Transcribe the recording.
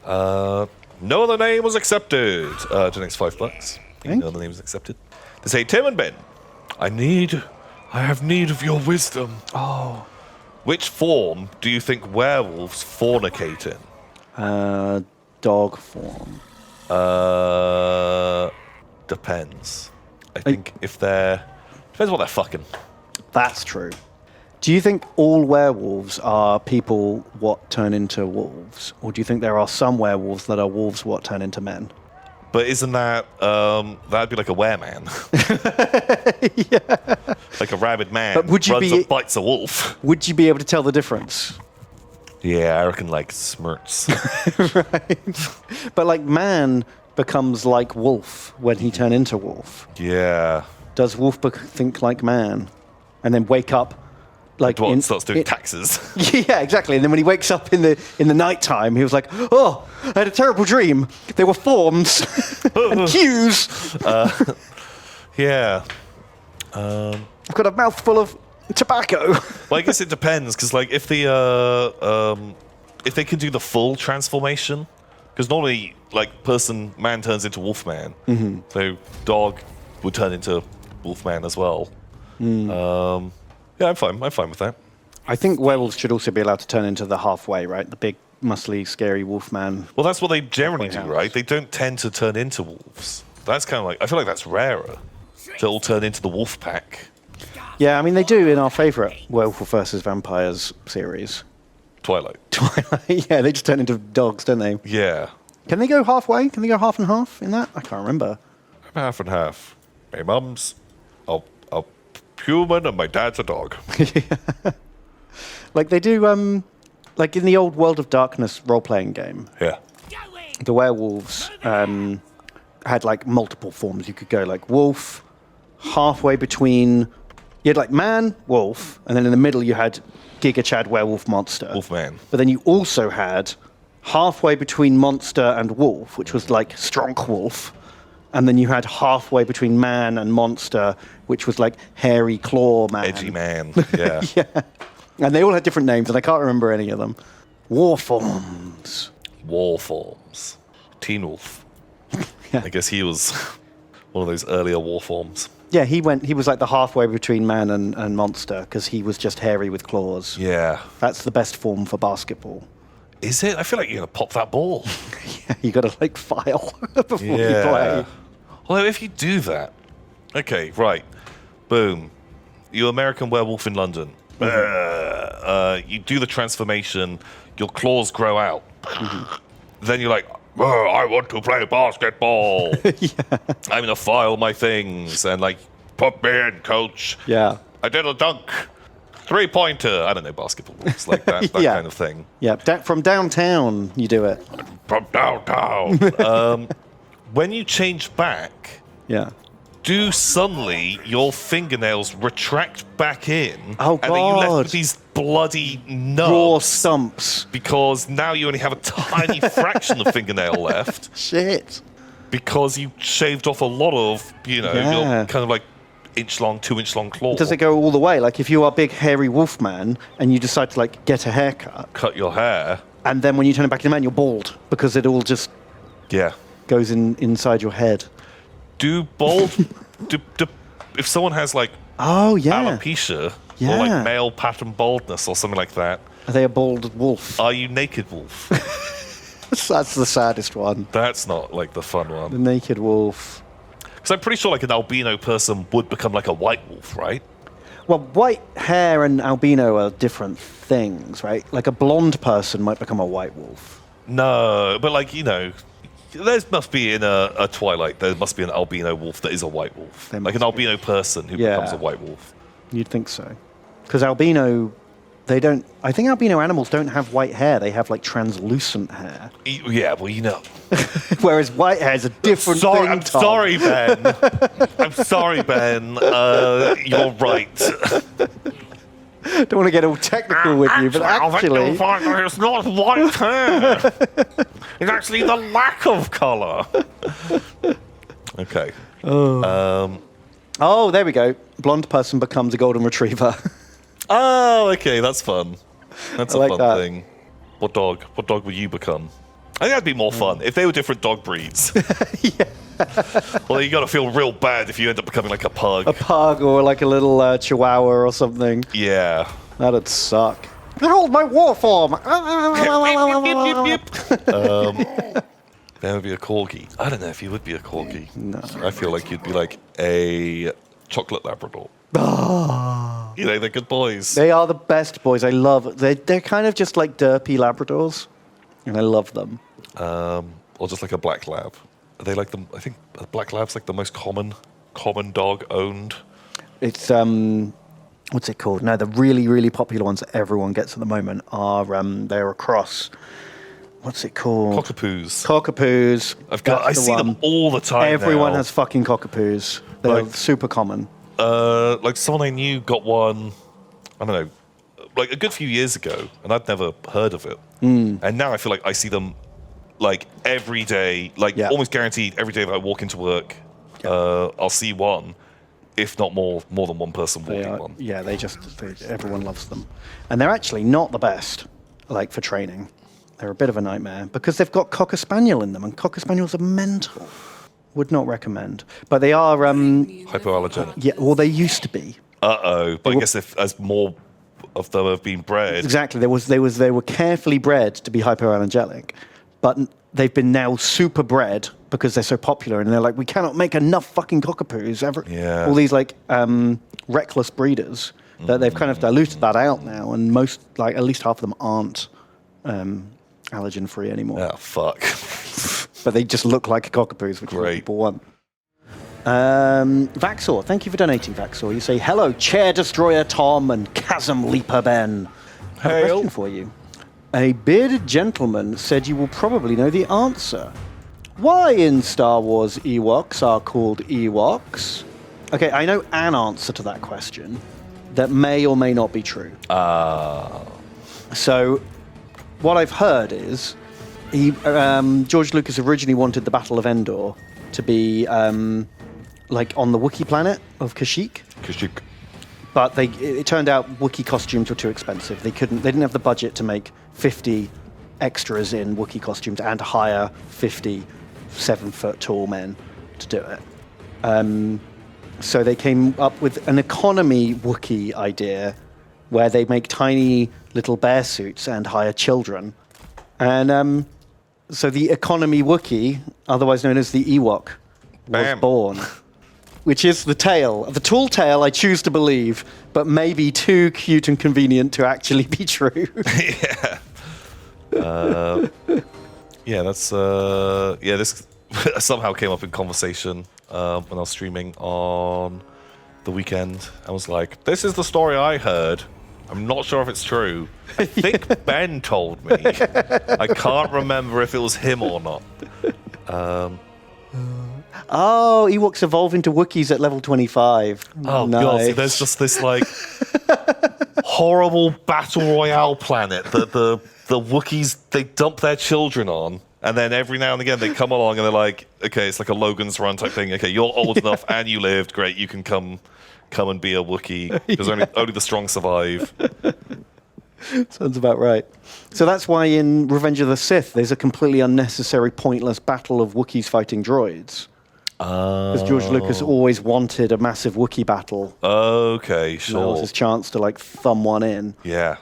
No other name was accepted. Donates $5. No other name was accepted. They say, Tim and Ben, I have need of your wisdom. Oh. Which form do you think werewolves fornicate in? Dog form. Depends. I think if they're... Depends what they're fucking. That's true. Do you think all werewolves are people what turn into wolves? Or do you think there are some werewolves that are wolves what turn into men? But isn't that... that'd be like a wereman. Yeah. Like a rabid man But would you runs be- and bites a wolf. Would you be able to tell the difference? Yeah, I reckon like smirts. Right. But like man becomes like wolf when he turn into wolf. Yeah. Does wolf think like man? And then wake up like What, starts doing taxes. Yeah, exactly. And then when he wakes up in the nighttime, he was like, "Oh, I had a terrible dream. There were forms and cues. Yeah. I've got a mouthful of tobacco." Well, I guess it depends, because like if they can do the full transformation, because normally like man turns into wolfman, so dog would turn into wolfman as well. Yeah, I'm fine with that. I think werewolves should also be allowed to turn into the halfway, right? The big, muscly, scary wolfman. Well, that's what they generally do, Halfway right? They don't tend to turn into wolves. That's kind of like, I feel like that's rarer. To all turn into the wolf pack. Yeah, I mean, they do in our favourite Werewolf versus Vampires series. Twilight. Yeah, they just turn into dogs, don't they? Yeah. Can they go halfway? Can they go half and half in that? I can't remember. I'm half and half. My mum's a human and my dad's a dog. Like they do, like in the old World of Darkness role-playing game, Yeah. the werewolves had like multiple forms. You could go like wolf, halfway between... You had like man, wolf, and then in the middle you had Giga Chad werewolf monster. Wolfman. But then you also had halfway between monster and wolf, which was like strong wolf. And then you had halfway between man and monster, which was like hairy claw man. Edgy man. Yeah. Yeah. And they all had different names, and I can't remember any of them. War forms. War forms. Teen Wolf. Yeah. I guess he was one of those earlier war forms. Yeah, he was like the halfway between man and monster, because he was just hairy with claws. Yeah. That's the best form for basketball. Is it? I feel like you're going to pop that ball. Yeah, you got to like file before you play. Well, if you do that, okay, right, boom, you American Werewolf in London. You do the transformation, your claws grow out. Then you're like, I want to play basketball. I'm gonna file my things and like, put me in, coach. Yeah. I did a dunk. 3-pointer. I don't know basketball rules like that Yeah. kind of thing. Yeah, from downtown you do it. From downtown. When you change back, Yeah. do suddenly your fingernails retract back in? Oh, and then you left God. with these bloody Raw nubs stumps. because now you only have a tiny fraction of fingernail left Shit. because you shaved off a lot of, your Yeah. kind of like 2-inch long claw. Does it go all the way? Like if you are a big hairy wolf man and you decide to like get a haircut, Cut your hair. and then when you turn it back into man, you're bald because it all just Yeah. goes inside your head. Do bald... if someone has like Oh yeah. alopecia or Yeah. like male pattern baldness or something like that, Are they a bald wolf? are you naked wolf? That's the saddest one. That's not like the fun The one. naked wolf. Because I'm pretty sure like an albino person would become like a white wolf, right? Well, white hair and albino are different things, right? Like a blonde person might become a white wolf. No, but like, there must be in a Twilight, there must be an albino wolf that is a white wolf. There Like an must be. albino person who Yeah. becomes a white wolf. You'd think so. Because albino, they don't... I think albino animals don't have white hair. They have, like, translucent hair. Yeah, well, Whereas white hair is a different thing, I'm Tom. sorry, Ben. I'm sorry, Ben. You're right. Don't want to get all technical with you, but actually... It's not white hair. It's actually the lack of colour. Okay. Oh, there we go. Blonde person becomes a golden retriever. Oh, okay, that's fun. That's I a like fun that. thing. What dog will you become? I think that'd be more fun if they were different dog breeds. Well, you got to feel real bad if you end up becoming like a pug. A pug or like a little chihuahua or something. Yeah. That'd suck. Behold my war form! That would be a corgi. I don't know if you would be a corgi. No. I feel like you'd be like a chocolate Labrador. You know, they're good boys. They are the best boys. I love. They're kind of just like derpy Labradors, and I love them. Or just like a black lab. Are they like I think a black lab's like the most common dog owned. It's what's it called? No, the really, really popular ones that everyone gets at the moment are they're a cross. What's it called? Cockapoos. Cockapoos. I see them all the time. Everyone now. has fucking cockapoos. They're super common. Like someone I knew got one, I don't know, like a good few years ago, and I'd never heard of it. And now I feel like I see them like every day, like almost guaranteed every day that I walk into work, I'll see one, if not more than one person walking one. Yeah, everyone loves them. And they're actually not the best, like for training. They're a bit of a nightmare because they've got Cocker Spaniel in them, and Cocker Spaniels are mental. Would not recommend. But they are... hypoallergenic. Yeah, well, they used to be. But I guess as more of them have been bred... Exactly. They were carefully bred to be hypoallergenic, but they've been now super bred because they're so popular, and they're like, we cannot make enough fucking cockapoos. All these, like, reckless breeders, that they've kind of diluted that out now, and most, like, at least half of them aren't... allergen-free anymore. Oh, fuck. But they just look like cockapoos, which is what people want. Vaxor, thank you for donating, Vaxor. You say, hello, Chair Destroyer Tom and Chasm Leaper Ben. I have a question for you. A bearded gentleman said you will probably know the answer. Why in Star Wars Ewoks are called Ewoks? Okay, I know an answer to that question that may or may not be true. So... what I've heard is George Lucas originally wanted the Battle of Endor to be like on the Wookiee planet of Kashyyyk. But it turned out Wookiee costumes were too expensive. They didn't have the budget to make 50 extras in Wookiee costumes and hire 50 7-foot tall men to do it. So they came up with an economy Wookiee idea where they make tiny little bear suits and hire children. And so the economy Wookiee, otherwise known as the Ewok, was born. Which is the tale. The tall tale, I choose to believe, but maybe too cute and convenient to actually be true. This somehow came up in conversation when I was streaming on the weekend. I was like, this is the story I heard. I'm not sure if it's true. I think Ben told me. I can't remember if it was him or not. Ewoks evolve into Wookiees at level 25. Oh, nice. God. So there's just this, like, horrible battle royale planet that the Wookiees, they dump their children on. And then every now and again they come along and they're like, okay, it's like a Logan's Run type thing. Okay, you're old enough and you lived. Great, you can come and be a Wookiee, because only the strong survive. Sounds about right. So that's why in Revenge of the Sith there's a completely unnecessary, pointless battle of Wookiees fighting droids. Because George Lucas always wanted a massive Wookiee battle. Okay, sure. That was his chance to like thumb one in. Yeah.